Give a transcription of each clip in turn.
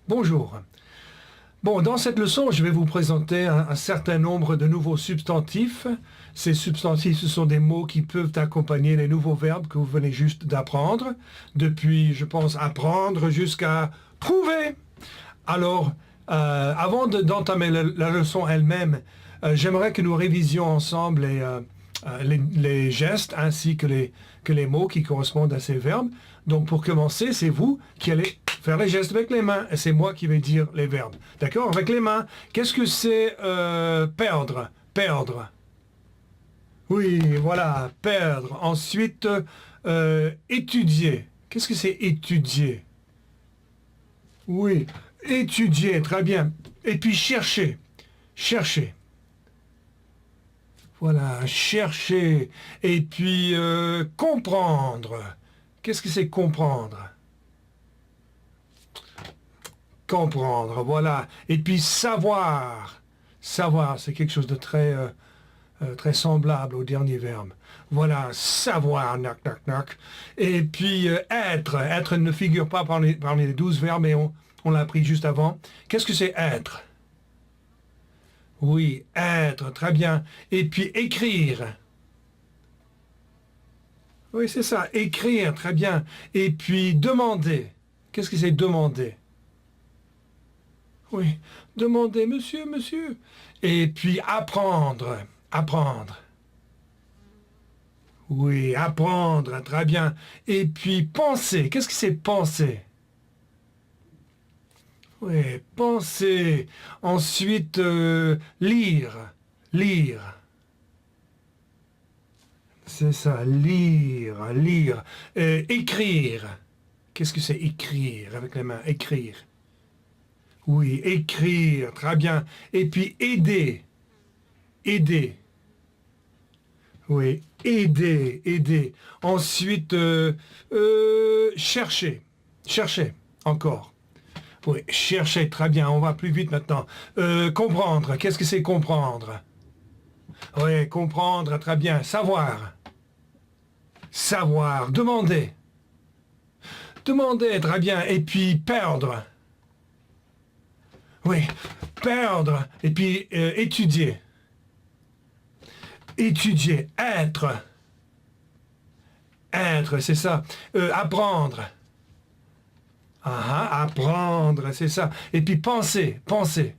Bonjour. Bon, dans cette leçon, je vais vous présenter un certain nombre de nouveaux substantifs. Ces substantifs, ce sont des mots qui peuvent accompagner les nouveaux verbes que vous venez juste d'apprendre, depuis, je pense, apprendre jusqu'à trouver. Alors, avant d'entamer la leçon elle-même, j'aimerais que nous révisions ensemble les gestes ainsi que les mots qui correspondent à ces verbes. Donc, pour commencer, c'est vous qui allez faire les gestes avec les mains et c'est moi qui vais dire les verbes. D'accord? Avec les mains. Qu'est-ce que c'est perdre? Perdre. Oui, voilà, perdre. Ensuite, étudier. Qu'est-ce que c'est étudier? Oui, étudier, très bien. Et puis chercher. Chercher. Voilà, chercher. Et puis comprendre. Qu'est-ce que c'est comprendre? Comprendre, voilà. Et puis savoir. Savoir, c'est quelque chose de très semblable au dernier verbe. Voilà, savoir, knock, knock, knock. Et puis être. Être ne figure pas parmi les 12 verbes, mais on l'a appris juste avant. Qu'est-ce que c'est être? Oui, être, très bien. Et puis écrire. Oui, c'est ça, écrire, très bien. Et puis demander. Qu'est-ce que c'est demander? Oui, demander, monsieur, monsieur. Et puis apprendre, apprendre. Oui, apprendre, très bien. Et puis penser, qu'est-ce que c'est penser? Oui, penser. Ensuite, lire, lire. C'est ça, lire, lire. Écrire. Qu'est-ce que c'est écrire avec les mains? Écrire. Oui, écrire, très bien. Et puis aider. Aider. Oui, aider, aider. Ensuite, chercher. Chercher, encore. Oui, chercher, très bien. On va plus vite maintenant. Comprendre. Qu'est-ce que c'est comprendre? Oui, comprendre, très bien. Savoir. Savoir. Demander. Demander, très bien. Et puis perdre. Oui, perdre. Et puis étudier. Étudier. Être. Être, c'est ça. Apprendre. Apprendre, c'est ça. Et puis penser. Penser.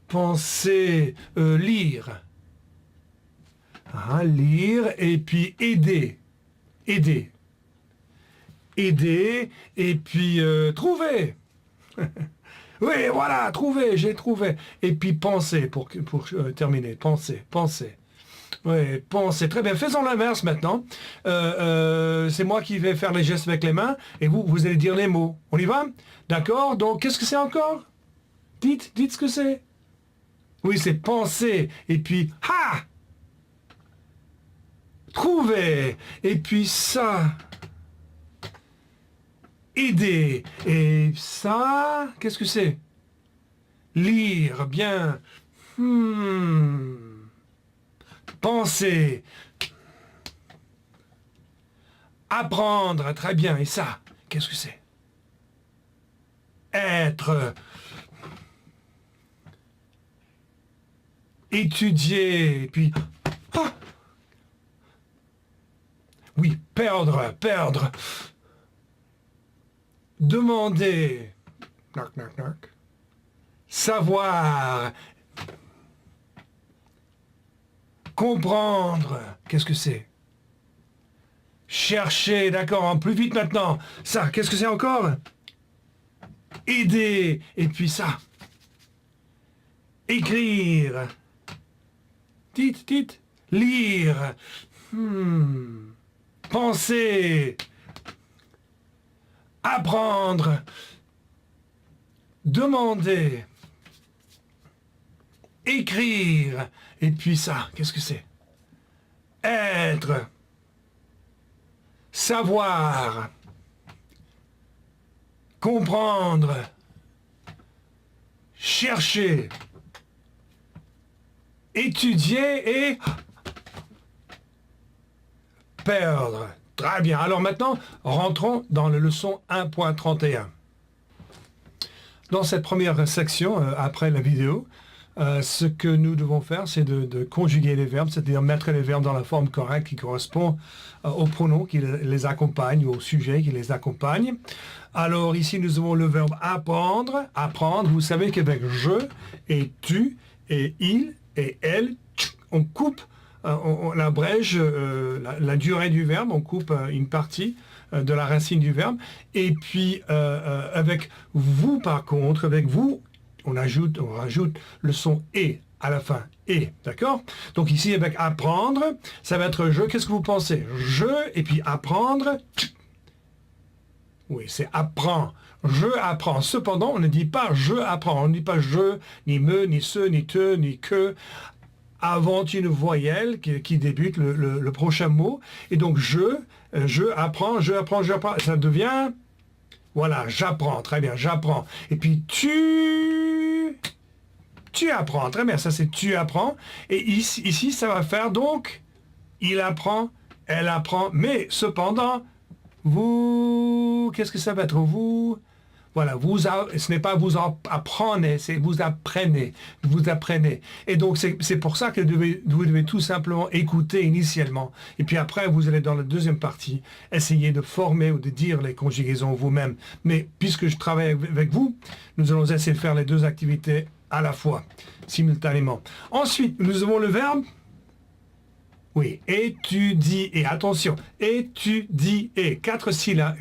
Penser. Lire. Lire. Et puis aider. Aider. Aider. Et puis trouver. Oui, voilà, trouver, j'ai trouvé. Et puis penser, pour terminer, penser, penser. Oui, penser, très bien. Faisons l'inverse maintenant. C'est moi qui vais faire les gestes avec les mains, et vous allez dire les mots. On y va? D'accord? Donc, qu'est-ce que c'est encore? Dites ce que c'est. Oui, c'est penser, et puis, trouver, et puis ça. Aider. Et ça, qu'est-ce que c'est? Lire, bien. Penser. Apprendre, très bien. Et ça, qu'est-ce que c'est? Être. Étudier. Et puis... Oui, perdre, perdre. Demander, knock, knock, knock. Savoir, comprendre, qu'est-ce que c'est? Chercher, d'accord, plus vite maintenant. Ça, qu'est-ce que c'est encore? Aider, et puis ça. Écrire. Dites. Lire. Penser. Apprendre, demander, écrire, et puis ça, qu'est-ce que c'est? Être, savoir, comprendre, chercher, étudier et perdre. Très bien. Alors maintenant, rentrons dans la leçon 1.31. dans cette première section, après la vidéo, ce que nous devons faire, c'est de conjuguer les verbes, c'est-à-dire mettre les verbes dans la forme correcte qui correspond aux pronoms qui les accompagnent ou au sujet qui les accompagne. Alors ici, nous avons le verbe apprendre. Apprendre, vous savez qu'avec je et tu et il et elle, on coupe, on abrège la durée du verbe, on coupe une partie de la racine du verbe. Et puis avec vous, par contre, avec vous, on rajoute le son et à la fin. Et, d'accord? Donc ici, avec apprendre, ça va être je. Qu'est-ce que vous pensez? Je, et puis apprendre. Oui, c'est apprend. Je apprends. Cependant, on ne dit pas je apprends. On ne dit pas je, ni me, ni ce, ni te, ni que, avant une voyelle qui débute le prochain mot. Et donc je apprends, je apprends, je apprends. Ça devient, voilà, j'apprends. Très bien, j'apprends. Et puis tu apprends. Très bien, ça c'est tu apprends. Et ici, ça va faire donc, il apprend, elle apprend. Mais cependant, vous, qu'est-ce que ça va être? Vous, voilà, ce n'est pas vous apprenez, c'est vous apprenez. Vous apprenez. Et donc, c'est pour ça que vous devez tout simplement écouter initialement. Et puis après, vous allez dans la deuxième partie, essayer de former ou de dire les conjugaisons vous-même. Mais puisque je travaille avec vous, nous allons essayer de faire les deux activités à la fois, simultanément. Ensuite, nous avons le verbe. Oui, étudie, et attention, étudie, et quatre syllabes.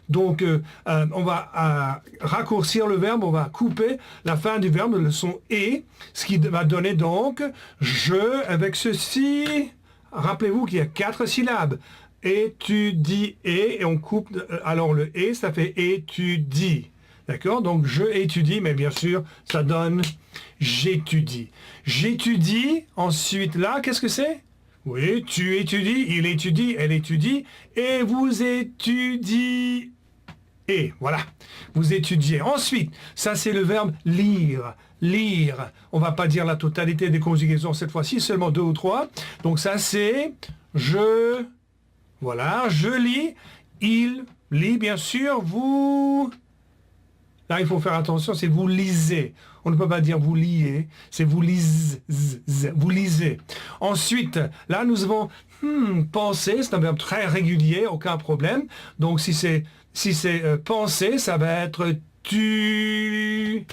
Donc, on va raccourcir le verbe, on va couper la fin du verbe, le son et, ce qui va donner donc je avec ceci. Rappelez-vous qu'il y a 4 syllabes. Étudie, et on coupe, alors le et, ça fait étudie. D'accord? Donc, je étudie, mais bien sûr, ça donne j'étudie. J'étudie, ensuite là, qu'est-ce que c'est? Oui, tu étudies, il étudie, elle étudie, et vous étudiez. Et voilà, vous étudiez. Ensuite, ça c'est le verbe lire. Lire. On va pas dire la totalité des conjugaisons cette fois-ci, seulement 2 ou 3. Donc ça c'est je. Voilà, je lis. Il lit, bien sûr. Vous. Là, il faut faire attention, c'est vous lisez. On ne peut pas dire vous liez, c'est vous lisez. Vous lisez. Ensuite, là, nous avons penser, c'est un verbe très régulier, aucun problème. Donc, si c'est penser, ça va être tu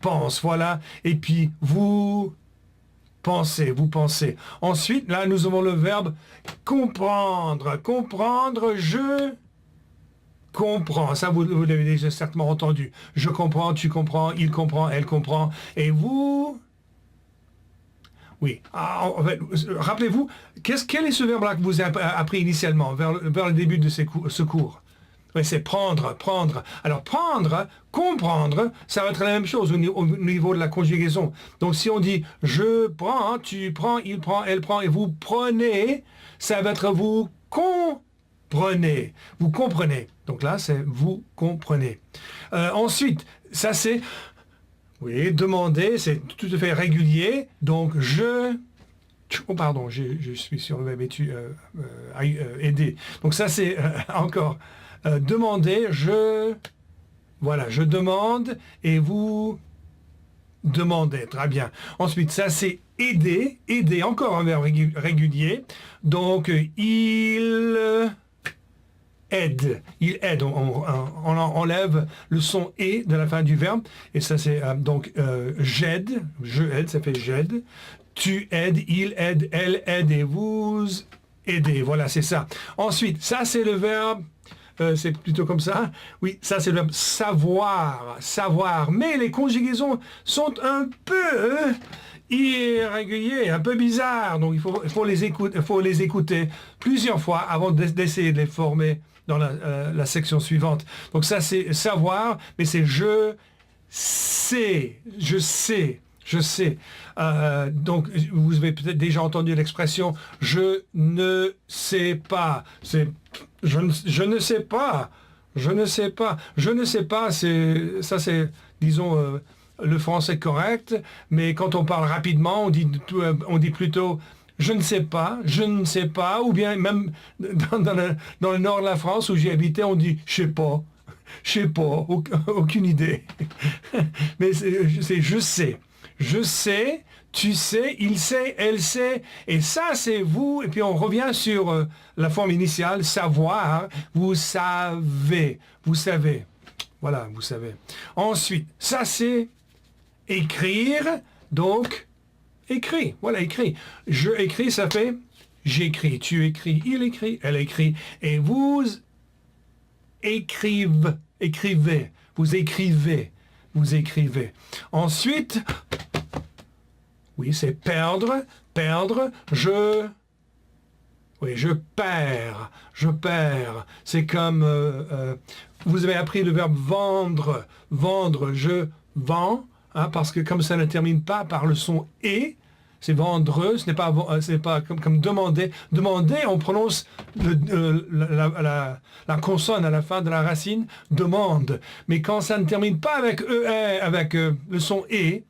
penses, voilà. Et puis, vous pensez, vous pensez. Ensuite, là, nous avons le verbe comprendre. Comprendre, je comprends. Ça, vous l'avez déjà certainement entendu. Je comprends, tu comprends, il comprend, elle comprend. Et vous... Oui. En fait, rappelez-vous, quel est ce verbe-là que vous avez appris initialement, vers le début de ce cours? Oui, c'est prendre, prendre. Alors, prendre, comprendre, ça va être la même chose au niveau de la conjugaison. Donc, si on dit « je prends »,« tu prends »,« il prend »,« elle prend » et « vous prenez », ça va être « vous comprenez ». Vous comprenez. Donc là, c'est « vous comprenez ». Ensuite, ça c'est... Oui, demander, c'est tout à fait régulier. Donc, je... Oh, pardon, je suis sur le verbe aider. Donc, ça, c'est encore demander, je... Voilà, je demande et vous demandez. Très bien. Ensuite, ça, c'est aider. Aider, encore un verbe régulier. Donc, il... aide. Il aide. On enlève le son et de la fin du verbe. Et ça c'est donc j'aide. Je aide, ça fait j'aide. Tu aides, il aide, elle aide et vous aidez. Voilà, c'est ça. Ensuite, ça c'est le verbe. C'est plutôt comme ça. Oui, ça c'est le verbe savoir. Savoir. Mais les conjugaisons sont un peu irréguliers, un peu bizarres. Donc il faut les écouter plusieurs fois avant d'essayer de les former dans la section suivante. Donc ça c'est savoir, mais c'est je sais, je sais, je sais. Donc vous avez peut-être déjà entendu l'expression je ne sais pas. C'est je ne sais pas, je ne sais pas, je ne sais pas. C'est disons le français correct, mais quand on parle rapidement, on dit plutôt je ne sais pas, ou bien même dans le nord de la France où j'ai habité, on dit je sais pas. Je sais pas, aucune idée. Mais c'est je sais. Je sais, tu sais, il sait, elle sait. Et ça, c'est vous. Et puis on revient sur la forme initiale, savoir. Vous savez. Vous savez. Voilà, vous savez. Ensuite, ça c'est écrire. Donc, écrit. Voilà, écrit. Je écris, ça fait j'écris. Tu écris, il écrit, elle écrit. Et vous écrivez. Vous écrivez. Vous écrivez. Ensuite, oui, c'est perdre. Perdre. Oui, je perds. Je perds. C'est comme... vous avez appris le verbe vendre. Vendre, je vends. Hein, parce que comme ça ne termine pas par le son « et », c'est vendre, ce n'est pas comme demander. Demander, on prononce la consonne à la fin de la racine, demande. Mais quand ça ne termine pas avec avec le son et,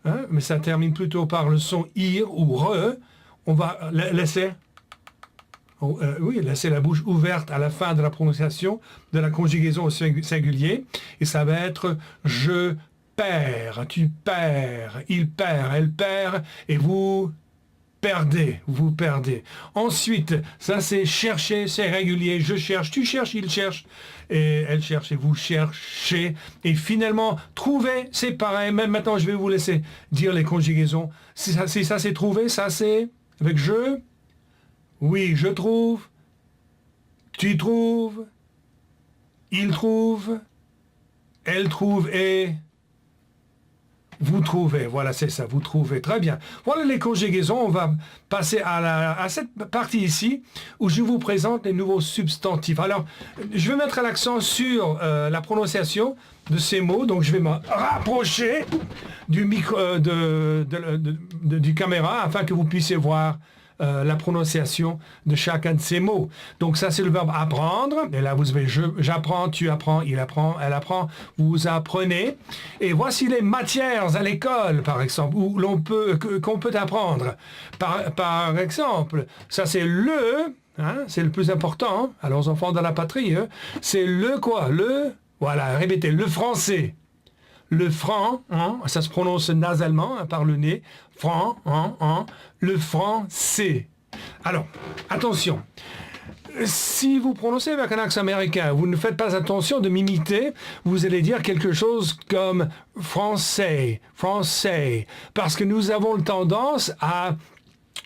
hein, mais ça termine plutôt par le son ir ou re, on va laisser laisser la bouche ouverte à la fin de la prononciation de la conjugaison au singulier. Et ça va être je perds, tu perds, il perd, elle perd, et vous perdez. Ensuite, ça c'est chercher, c'est régulier, je cherche, tu cherches, il cherche, et elle cherche, et vous cherchez. Et finalement, trouver, c'est pareil. Même maintenant, je vais vous laisser dire les conjugaisons. Si ça c'est trouver, ça c'est avec je. Oui, je trouve, tu trouves, il trouve, elle trouve, et... vous trouvez, voilà, c'est ça, vous trouvez. Très bien. Voilà les conjugaisons. On va passer à cette partie ici où je vous présente les nouveaux substantifs. Alors, je vais mettre l'accent sur la prononciation de ces mots. Donc, je vais me rapprocher du micro, du caméra afin que vous puissiez voir la prononciation de chacun de ces mots. Donc ça c'est le verbe apprendre, et là vous avez j'apprends, tu apprends, il apprend, elle apprend, vous apprenez. Et voici les matières à l'école par exemple, où qu'on peut apprendre. Par exemple, ça c'est c'est le plus important, hein, allons enfants dans la patrie, hein, c'est voilà, répétez, le français. Le franc, hein, ça se prononce nasalement hein, par le nez. Franc, le français. Alors, attention. Si vous prononcez avec un accent américain, vous ne faites pas attention de m'imiter, vous allez dire quelque chose comme français, parce que nous avons tendance à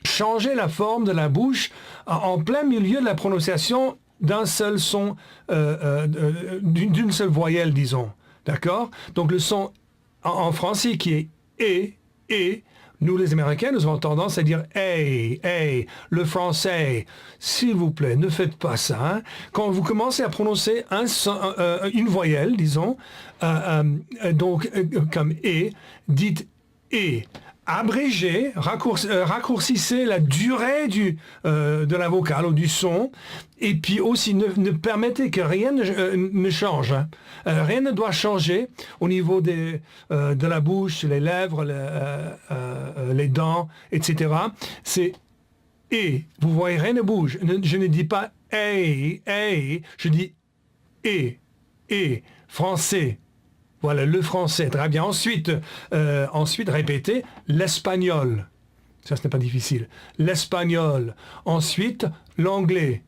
changer la forme de la bouche en plein milieu de la prononciation d'un seul son, d'une seule voyelle, disons. D'accord? Donc le son en français qui est et, nous les Américains, nous avons tendance à dire hey, le français. S'il vous plaît, ne faites pas ça. Hein? Quand vous commencez à prononcer une voyelle, disons, donc comme et, dites et. Abrégez, raccourcissez la durée de la vocale ou du son, et puis aussi ne permettez que rien ne change. Hein. Rien ne doit changer au niveau de la bouche, les lèvres, les dents, etc. C'est et. Vous voyez, rien ne bouge. Je ne dis pas hey, je dis et, français. Voilà, le français, très bien. Ensuite, répétez, l'espagnol. Ça, ce n'est pas difficile. L'espagnol. Ensuite, l'anglais.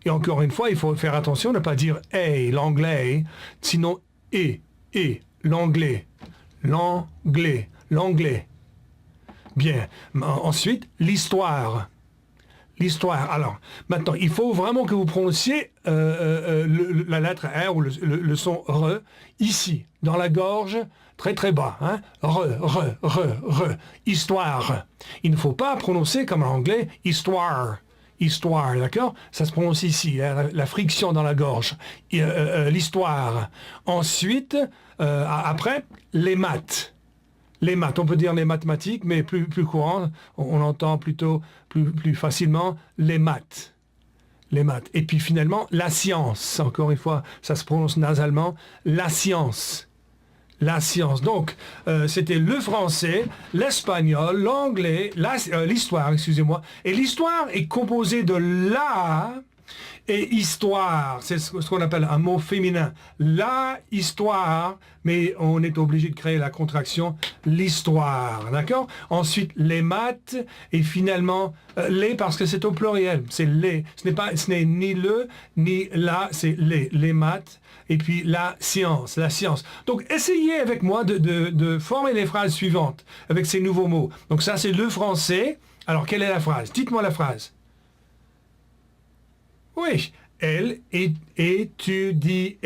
Et encore une fois, il faut faire attention de ne pas dire « hey », l'anglais, sinon « et », l'anglais. L'anglais. Bien. Ensuite, l'histoire. L'histoire. Alors, maintenant, il faut vraiment que vous prononciez la lettre R ou le son re ici, dans la gorge, très très bas. Hein? Re. Histoire. Il ne faut pas prononcer comme en anglais histoire. Histoire, d'accord? Ça se prononce ici, hein, la friction dans la gorge. L'histoire. Ensuite, après, les maths. Les maths, on peut dire les mathématiques, mais plus courant, on entend plutôt plus facilement les maths. Les maths. Et puis finalement, la science. Encore une fois, ça se prononce nasalement. La science. La science. Donc, c'était le français, l'espagnol, l'anglais, l'histoire, excusez-moi. Et l'histoire est composée de la Et histoire, c'est ce qu'on appelle un mot féminin. La histoire, mais on est obligé de créer la contraction l'histoire, d'accord? Ensuite, les maths, et finalement, les, parce que c'est au pluriel, c'est les. Ce n'est ni le, ni la, c'est les maths. Et puis la science. Donc essayez avec moi de former les phrases suivantes avec ces nouveaux mots. Donc ça c'est le français. Alors quelle est la phrase? Dites-moi la phrase. Oui, elle étudie.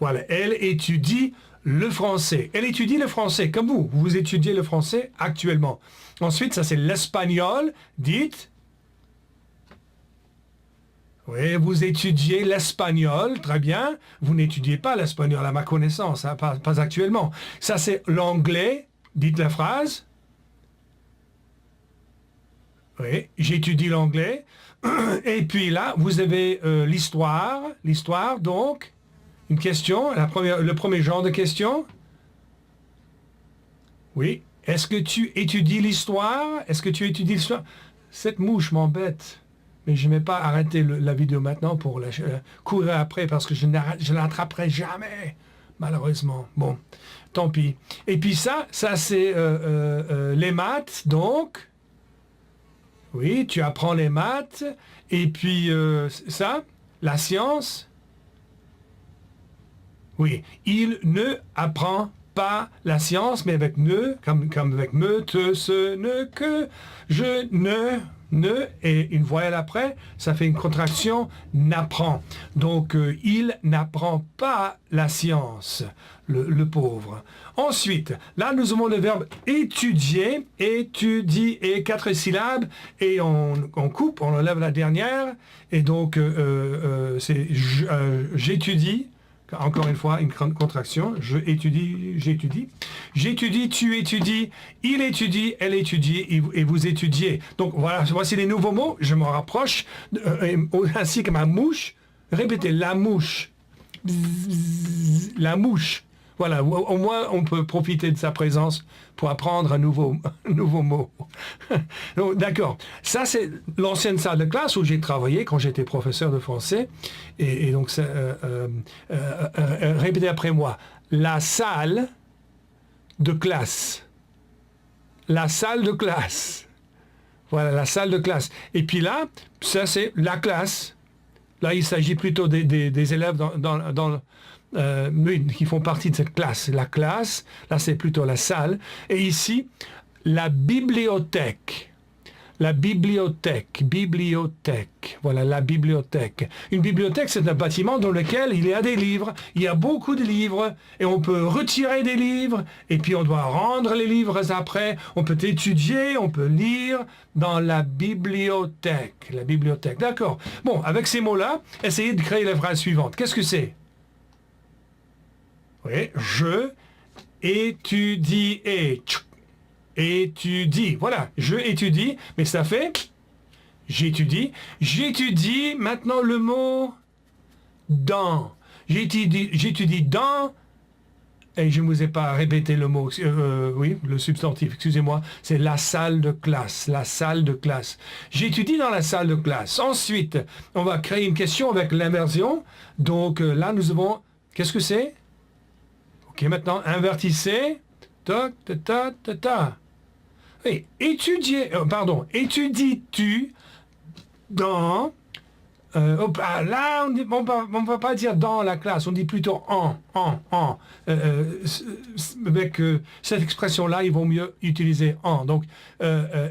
Voilà, elle étudie le français. Elle étudie le français comme vous. Vous étudiez le français actuellement. Ensuite, ça c'est l'espagnol. Dites. Oui, vous étudiez l'espagnol, très bien. Vous n'étudiez pas l'espagnol à ma connaissance, hein, pas actuellement. Ça, c'est l'anglais. Dites la phrase. Oui, j'étudie l'anglais. Et puis là, vous avez l'histoire. L'histoire, donc, une question, le premier genre de question. Oui, est-ce que tu étudies l'histoire? Est-ce que tu étudies l'histoire? Cette mouche m'embête. Mais je ne vais pas arrêter la vidéo maintenant pour courir après parce que je ne l'attraperai jamais, malheureusement. Bon, tant pis. Et puis ça c'est les maths, donc. Oui, tu apprends les maths. Et puis ça, la science. Oui, il ne apprend pas la science, mais avec ne, comme avec me, te, ce, ne, que, je ne, et une voyelle après, ça fait une contraction, n'apprend. Donc, il n'apprend pas la science, le pauvre. Ensuite, là, nous avons le verbe étudier, étudie, et 4 syllabes, et on coupe, on enlève la dernière, et donc, c'est j'étudie. Encore une fois, une contraction. Je étudie, j'étudie. J'étudie, tu étudies, il étudie, elle étudie et vous étudiez. Donc voilà, voici les nouveaux mots. Je m'en rapproche, ainsi que ma mouche. Répétez, la mouche. Bzz, la mouche. Voilà, au moins on peut profiter de sa présence pour apprendre un nouveau mot. D'accord. Ça, c'est l'ancienne salle de classe où j'ai travaillé quand j'étais professeur de français. Et donc, répétez après moi. La salle de classe. La salle de classe. Voilà, la salle de classe. Et puis là, ça, c'est la classe. Là, il s'agit plutôt des élèves qui font partie de cette classe. La classe, là c'est plutôt la salle. Et ici, la bibliothèque. La bibliothèque. Voilà, la bibliothèque. Une bibliothèque, c'est un bâtiment dans lequel il y a des livres. Il y a beaucoup de livres et on peut retirer des livres et puis on doit rendre les livres après. On peut étudier, on peut lire dans la bibliothèque. La bibliothèque, d'accord. Bon, avec ces mots-là, essayez de créer la phrase suivante. Qu'est-ce que c'est? Oui, je étudie et étudie. Voilà, je étudie, mais ça fait j'étudie. J'étudie maintenant le mot dans. J'étudie dans. Et je ne vous ai pas répété le mot, oui, le substantif, excusez-moi, c'est la salle de classe, la salle de classe. J'étudie dans la salle de classe. Ensuite, on va créer une question avec l'inversion. Donc là, nous avons, qu'est-ce que c'est? Ok, maintenant, invertissez. Ta, ta, ta, ta, ta. Oui, étudies-tu dans... là, on ne va pas dire dans la classe, on dit plutôt en. Avec cette expression-là, il vaut mieux utiliser en. Donc,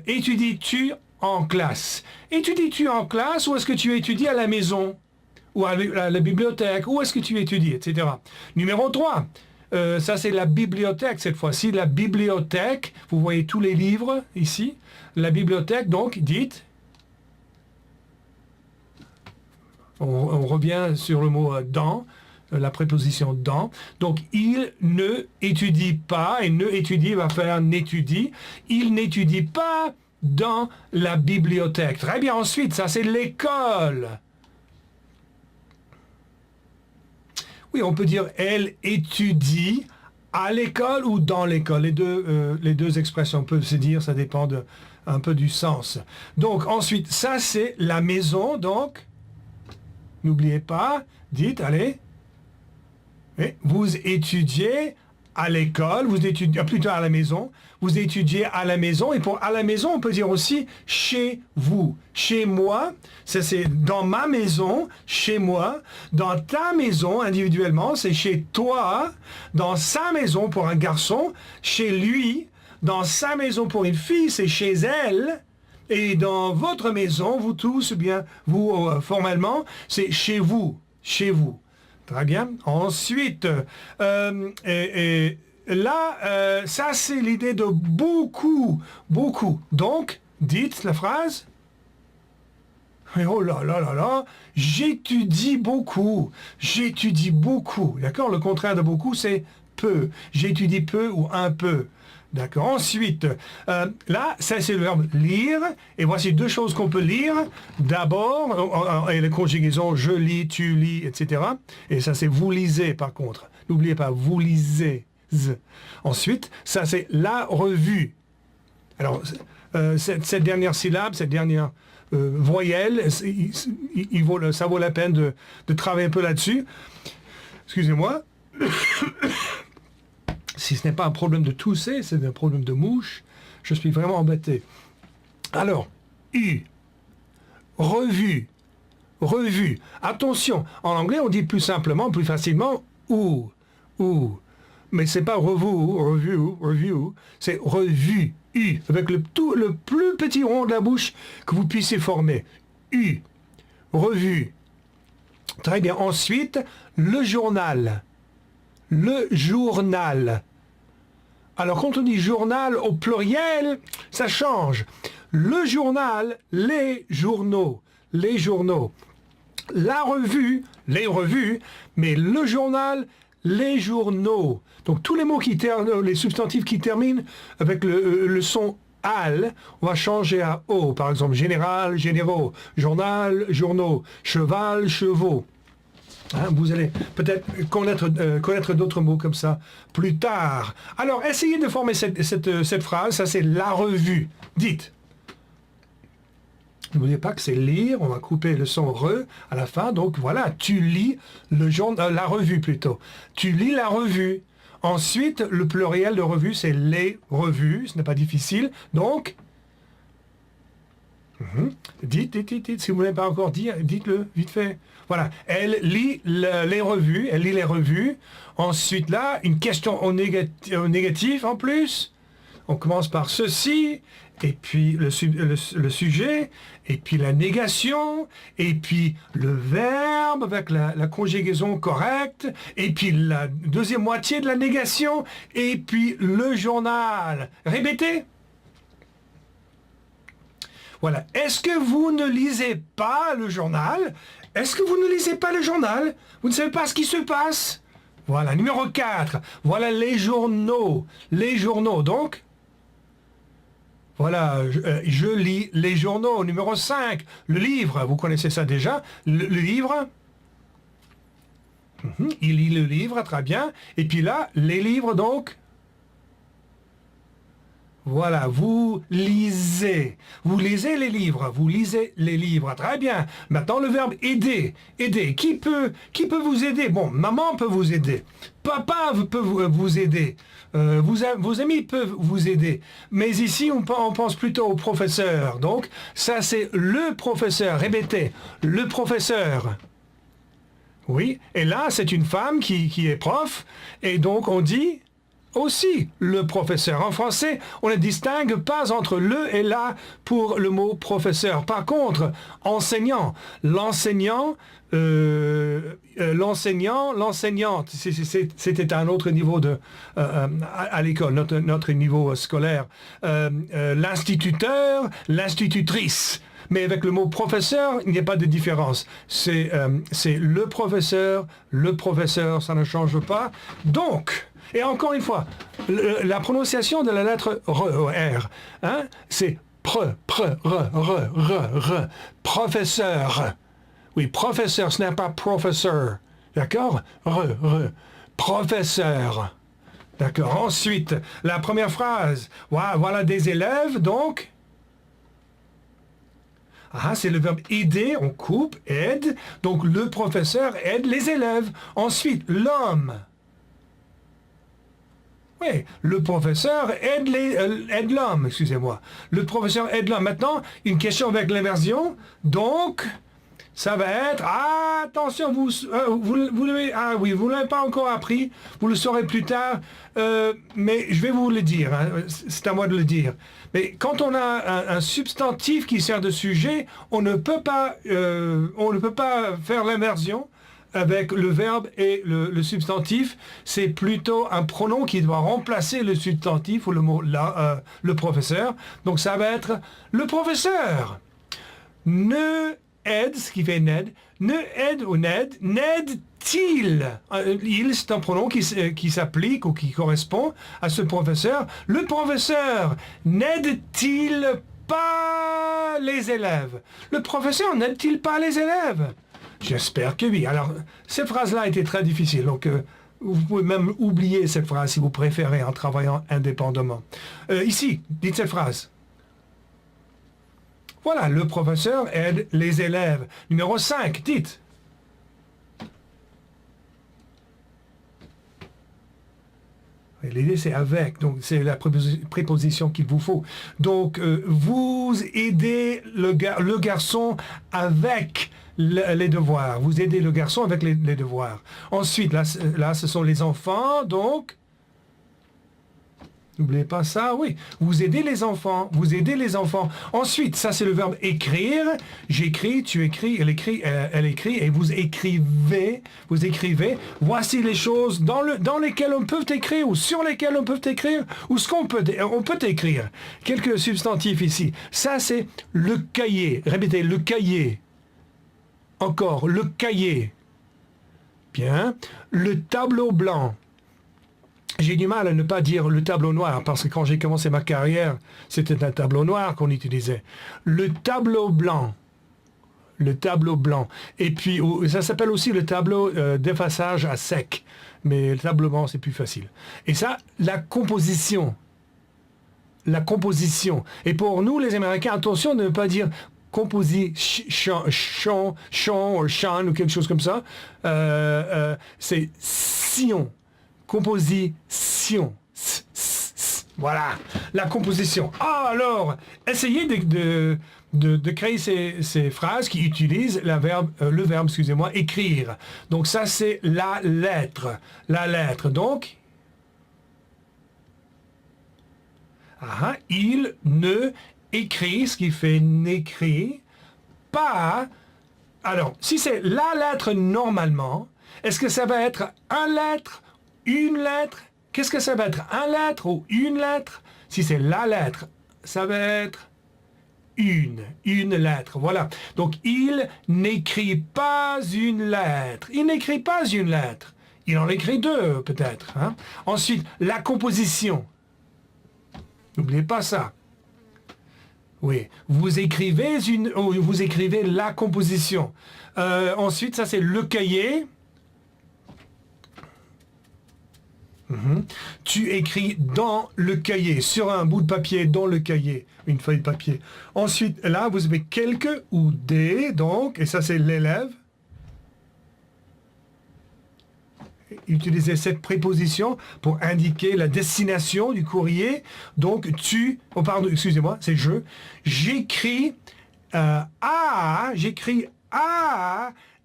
étudies-tu en classe? Étudies-tu en classe ou est-ce que tu étudies à la maison? Ou à la bibliothèque? Où est-ce que tu étudies, etc. Numéro 3. Ça, c'est la bibliothèque cette fois-ci. La bibliothèque, vous voyez tous les livres ici. La bibliothèque, donc, dites. On revient sur le mot dans, la préposition dans. Donc, il ne étudie pas, et ne étudie va faire n'étudie. Il n'étudie pas dans la bibliothèque. Très bien, ensuite, ça, c'est l'école. Oui, on peut dire elle étudie à l'école ou dans l'école. Les deux expressions peuvent se dire, ça dépend un peu du sens. Donc ensuite, ça c'est la maison, donc n'oubliez pas, dites, allez, et vous étudiez à l'école, vous étudiez plutôt à la maison, vous étudiez à la maison, et pour à la maison, on peut dire aussi chez vous, chez moi, ça c'est dans ma maison, chez moi, dans ta maison individuellement, c'est chez toi, dans sa maison pour un garçon, chez lui, dans sa maison pour une fille, c'est chez elle, et dans votre maison, vous tous, ou bien vous formellement, c'est chez vous, chez vous. Très bien. Ensuite, là, ça c'est l'idée de beaucoup, beaucoup. Donc, dites la phrase. Oh là là là là, j'étudie beaucoup, j'étudie beaucoup. D'accord? Le contraire de beaucoup, c'est peu. J'étudie peu ou un peu. D'accord. Ensuite, là, ça c'est le verbe lire. Et voici deux choses qu'on peut lire. D'abord, et les conjugaisons je lis, tu lis, etc. Et ça c'est vous lisez par contre. N'oubliez pas, vous lisez. Ensuite, ça c'est la revue. Alors, cette dernière syllabe, cette dernière voyelle, ça vaut la peine de travailler un peu là-dessus. Excusez-moi. Si ce n'est pas un problème de tousser, c'est un problème de mouche, je suis vraiment embêté. Alors, U, revue, revue. Attention, en anglais, on dit plus simplement, plus facilement, ou. Mais c'est pas review, c'est revue, U, avec le plus petit rond de la bouche que vous puissiez former. U, revue. Très bien. Ensuite, le journal. Le journal. Alors, quand on dit journal au pluriel, ça change. Le journal, les journaux. Les journaux. La revue, les revues, mais le journal, les journaux. Donc, tous les mots les substantifs qui terminent avec le son al, on va changer à o. Par exemple, général, généraux, journal, journaux, cheval, chevaux. Hein, vous allez peut-être connaître d'autres mots comme ça plus tard. Alors, essayez de former cette phrase. Ça, c'est la revue. Dites. N'oubliez pas que c'est lire. On va couper le son re à la fin. Donc, voilà, tu lis la revue plutôt. Tu lis la revue. Ensuite, le pluriel de revue, c'est les revues. Ce n'est pas difficile. Donc, dites. Si vous ne l'avez pas encore dit, dites-le vite fait. Voilà, elle lit les revues, elle lit les revues. Ensuite, là, une question au négatif en plus. On commence par ceci, et puis le sujet, et puis la négation, et puis le verbe avec la conjugaison correcte, et puis la deuxième moitié de la négation, et puis le journal. Répétez. Voilà. Est-ce que vous ne lisez pas le journal? Est-ce que vous ne lisez pas le journal? Vous ne savez pas ce qui se passe? Voilà. Numéro 4. Voilà les journaux. Les journaux. Donc, voilà, je lis les journaux. Numéro 5. Le livre. Vous connaissez ça déjà. Le livre. Il lit le livre. Très bien. Et puis là, les livres, donc. Voilà, vous lisez les livres, vous lisez les livres, très bien. Maintenant le verbe aider, qui peut vous aider? Bon, maman peut vous aider, papa peut vous aider, vos amis peuvent vous aider, mais ici on pense plutôt au professeur, donc ça c'est le professeur, répétez, le professeur. Oui, et là c'est une femme qui est prof, et donc on dit aussi le professeur. En français, on ne distingue pas entre le et la pour le mot professeur. Par contre, enseignant, l'enseignante, c'était un autre niveau à l'école, notre niveau scolaire. L'instituteur, l'institutrice. Mais avec le mot professeur, il n'y a pas de différence. C'est le professeur, ça ne change pas. Donc, et encore une fois, la prononciation de la lettre R, hein, c'est professeur. Oui, professeur, ce n'est pas professeur. D'accord? Professeur. D'accord. Ensuite, la première phrase. Voilà des élèves, donc. Ah, c'est le verbe aider, on coupe, aide. Donc le professeur aide les élèves. Ensuite, l'homme. Oui, le professeur aide l'homme, excusez-moi. Le professeur aide l'homme. Maintenant, une question avec l'inversion. Donc, ça va être... Ah, attention, vous l'avez pas encore appris. Vous le saurez plus tard. Mais je vais vous le dire. Hein, c'est à moi de le dire. Mais quand on a un substantif qui sert de sujet, on ne peut pas faire l'inversion avec le verbe et le substantif. C'est plutôt un pronom qui doit remplacer le substantif ou le mot là, le professeur. Donc ça va être le professeur ne aide, ce qui fait n'aide, ne aide ou n'aide-t-il. Il, c'est un pronom qui s'applique ou qui correspond à ce professeur. Le professeur n'aide-t-il pas les élèves? Le professeur n'aide-t-il pas les élèves? J'espère que oui. Alors, cette phrase-là était très difficile, donc vous pouvez même oublier cette phrase si vous préférez en travaillant indépendamment. Ici, dites cette phrase. Voilà, le professeur aide les élèves. Numéro 5, dites. L'idée, c'est avec, donc c'est la préposition qu'il vous faut. Donc, vous aidez le garçon avec les devoirs. Vous aidez le garçon avec les devoirs. Ensuite, là, ce sont les enfants, donc... N'oubliez pas ça, oui. Vous aidez les enfants. Vous aidez les enfants. Ensuite, ça c'est le verbe écrire. J'écris, tu écris, elle écrit, et vous écrivez. Vous écrivez. Voici les choses dans lesquelles on peut écrire, ou sur lesquelles on peut écrire, ou ce on peut écrire. Quelques substantifs ici. Ça c'est le cahier. Répétez, le cahier. Encore, le cahier. Bien. Le tableau blanc. J'ai du mal à ne pas dire le tableau noir, parce que quand j'ai commencé ma carrière, c'était un tableau noir qu'on utilisait. Le tableau blanc. Le tableau blanc. Et puis, ça s'appelle aussi le tableau d'effaçage à sec. Mais le tableau blanc, c'est plus facile. Et ça, la composition. La composition. Et pour nous, les Américains, attention de ne pas dire composition, chant, ou chan, ou quelque chose comme ça. C'est sion. Composition. Voilà, la composition. Alors, essayez de créer ces phrases qui utilisent le verbe, excusez-moi, écrire. Donc ça, c'est la lettre. La lettre, donc... il ne écrit, ce qui fait n'écrit pas... Alors, si c'est la lettre normalement, est-ce que ça va être un lettre, une lettre? Qu'est-ce que ça va être? Un lettre ou une lettre? Si c'est la lettre, ça va être une lettre. Voilà. Donc, il n'écrit pas une lettre. Il n'écrit pas une lettre. Il en écrit deux, peut-être. Hein? Ensuite, la composition. N'oubliez pas ça. Oui. Vous écrivez la composition. Ensuite, ça, c'est le cahier. Tu écris dans le cahier, sur un bout de papier, dans le cahier, une feuille de papier. Ensuite, là, vous avez quelques ou des, donc, et ça, c'est l'élève. Utilisez cette préposition pour indiquer la destination du courrier. Donc, excusez-moi, c'est je. J'écris à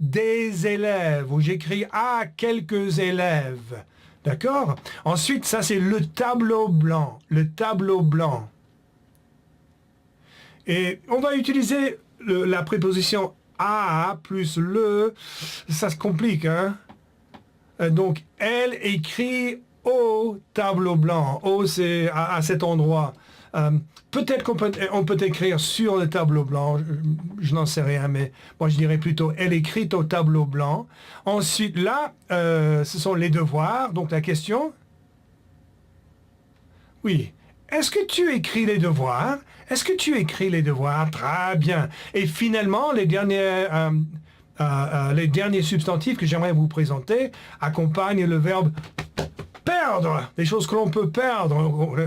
des élèves, ou j'écris à quelques élèves. D'accord? Ensuite, ça c'est le tableau blanc. Le tableau blanc. Et on va utiliser la préposition à plus le. Ça se complique, hein? Donc, elle écrit au tableau blanc. Au, c'est à cet endroit. Peut-être qu'on peut écrire sur le tableau blanc, je n'en sais rien, mais moi je dirais plutôt elle écrit au tableau blanc. Ensuite, là, ce sont les devoirs. Donc la question, oui, est-ce que tu écris les devoirs? Est-ce que tu écris les devoirs? Très bien. Et finalement, les derniers substantifs que j'aimerais vous présenter accompagnent le verbe perdre, des choses que l'on peut perdre,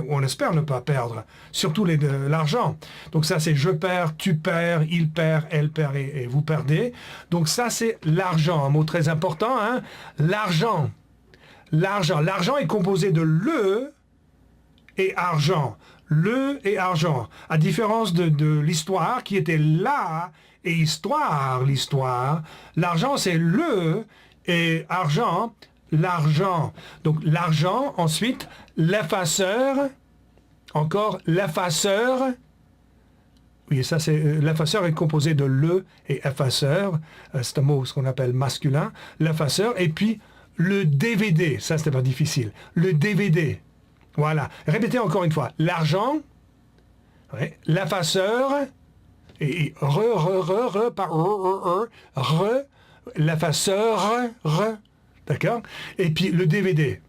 on espère ne pas perdre, surtout l'argent. Donc ça c'est je perds, tu perds, il perd, elle perd et vous perdez. Donc ça c'est l'argent, un mot très important, hein? L'argent. L'argent. L'argent est composé de le et argent. Le et argent. À différence de l'histoire qui était là et histoire, l'histoire. L'argent c'est le et argent, l'argent. Donc l'argent, ensuite, l'effaceur, encore l'effaceur. Oui, ça c'est l'effaceur est composé de le et effaceur. C'est un mot ce qu'on appelle masculin. L'effaceur et puis le DVD. Ça c'était pas difficile. Le DVD. Voilà. Répétez encore une fois. L'argent, ouais, l'effaceur et l'effaceur, d'accord? Et puis le DVD.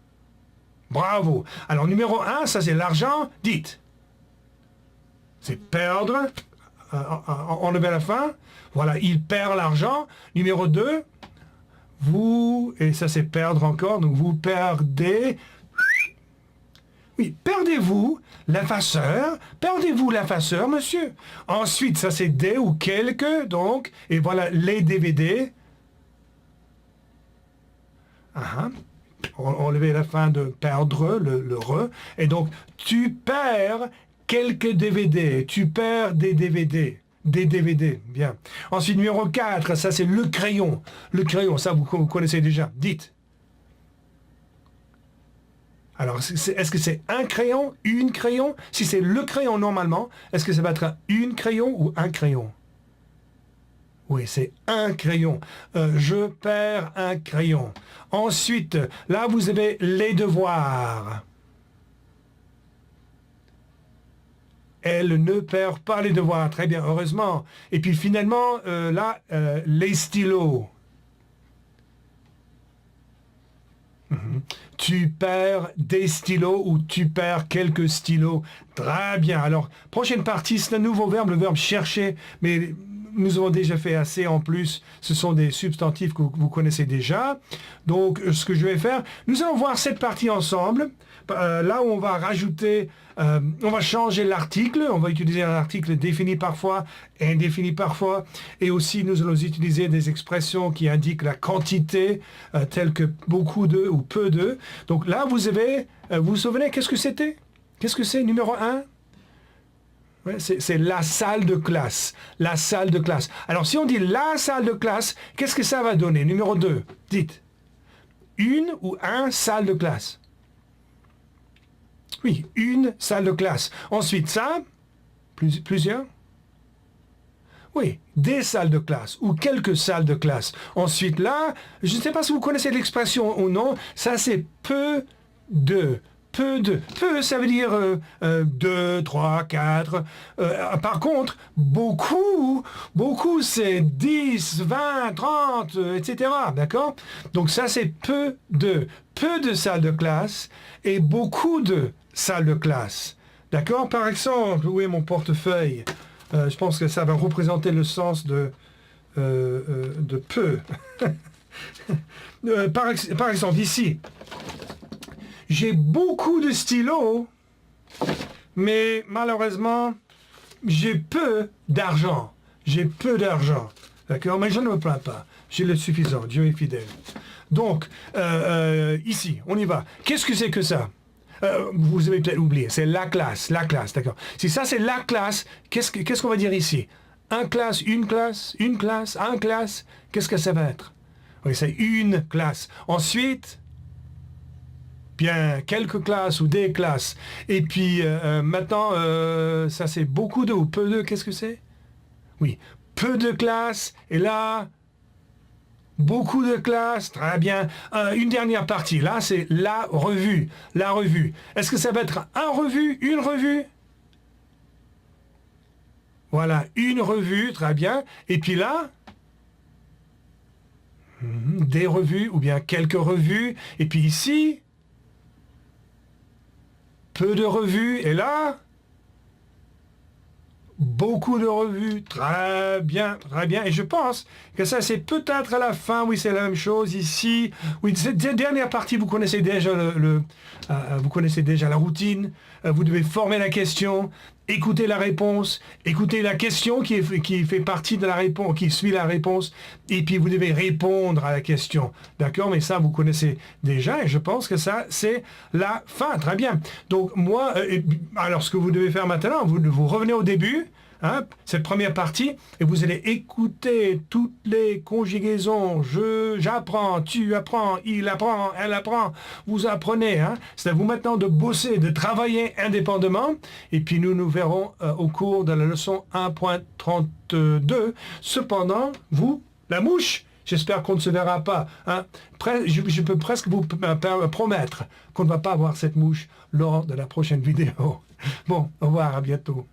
Bravo. Alors numéro 1, ça c'est l'argent, dites. C'est perdre, enlever la fin. Voilà, il perd l'argent. Numéro 2, vous, et ça c'est perdre encore, donc vous perdez. Oui, perdez-vous l'effaceur, monsieur. Ensuite, ça c'est des ou quelques, donc, et voilà les DVD. Enlever la fin de perdre, le re. Et donc, tu perds quelques DVD. Tu perds des DVD. Des DVD, bien. Ensuite, numéro 4, ça c'est le crayon. Le crayon, ça vous connaissez déjà. Dites. Alors, est-ce que c'est un crayon, une crayon? Si c'est le crayon normalement, est-ce que ça va être une crayon ou un crayon? Oui, c'est un crayon. Je perds un crayon. Ensuite, là, vous avez les devoirs. Elle ne perd pas les devoirs. Très bien, heureusement. Et puis finalement, là, les stylos. Tu perds des stylos ou tu perds quelques stylos. Très bien. Alors, prochaine partie, c'est un nouveau verbe, le verbe chercher, mais nous avons déjà fait assez en plus. Ce sont des substantifs que vous connaissez déjà. Donc, ce que je vais faire, nous allons voir cette partie ensemble. Là où on va rajouter, on va changer l'article. On va utiliser un article défini parfois, indéfini parfois. Et aussi, nous allons utiliser des expressions qui indiquent la quantité, telles que beaucoup de ou peu de. Donc là, vous avez, vous vous souvenez, qu'est-ce que c'était? Qu'est-ce que c'est, numéro 1? Ouais, c'est la salle de classe. La salle de classe. Alors, si on dit la salle de classe, qu'est-ce que ça va donner? Numéro 2, dites. Une ou un salle de classe? Oui, une salle de classe. Ensuite, ça, plusieurs? Oui, des salles de classe ou quelques salles de classe. Ensuite, là, je ne sais pas si vous connaissez l'expression ou non, ça c'est peu de. Peu de. Peu, ça veut dire 2, 3, 4. Par contre, beaucoup, c'est 10, 20, 30, etc. D'accord? Donc ça, c'est peu de. Peu de salles de classe et beaucoup de salles de classe. D'accord? Par exemple, où est mon portefeuille? Je pense que ça va représenter le sens de peu. Par exemple, ici. J'ai beaucoup de stylos, mais malheureusement, j'ai peu d'argent. J'ai peu d'argent. D'accord? Mais je ne me plains pas. J'ai le suffisant. Dieu est fidèle. Donc, ici, on y va. Qu'est-ce que c'est que ça? Vous avez peut-être oublié. C'est la classe, d'accord. Si ça, c'est la classe, qu'est-ce qu'on va dire ici? Un classe, un classe. Qu'est-ce que ça va être? Oui, c'est une classe. Ensuite... bien, quelques classes ou des classes. Et puis, maintenant, ça c'est beaucoup de ou peu de, qu'est-ce que c'est? Oui, peu de classes, et là, beaucoup de classes, très bien. Une dernière partie, là, c'est la revue. La revue. Est-ce que ça va être un revue, une revue? Voilà, une revue, très bien. Et puis là, des revues, ou bien quelques revues. Et puis ici... peu de revues, et là, beaucoup de revues, très bien, très bien. Et je pense que ça, c'est peut-être à la fin, oui, c'est la même chose ici. Oui, cette dernière partie, vous connaissez déjà vous connaissez déjà la routine. Vous devez former la question, écouter la réponse, écouter la question qui fait partie de la réponse, qui suit la réponse, et puis vous devez répondre à la question. D'accord? Mais ça, vous connaissez déjà, et je pense que ça, c'est la fin. Très bien. Donc, moi, alors, ce que vous devez faire maintenant, vous revenez au début, hein, cette première partie, et vous allez écouter toutes les conjugaisons. J'apprends, tu apprends, il apprend, elle apprend, vous apprenez. Hein. C'est à vous maintenant de bosser, de travailler indépendamment. Et puis nous verrons au cours de la leçon 1.32. Cependant, vous, la mouche, j'espère qu'on ne se verra pas. Hein. Je peux presque vous promettre qu'on ne va pas avoir cette mouche lors de la prochaine vidéo. Bon, au revoir, à bientôt.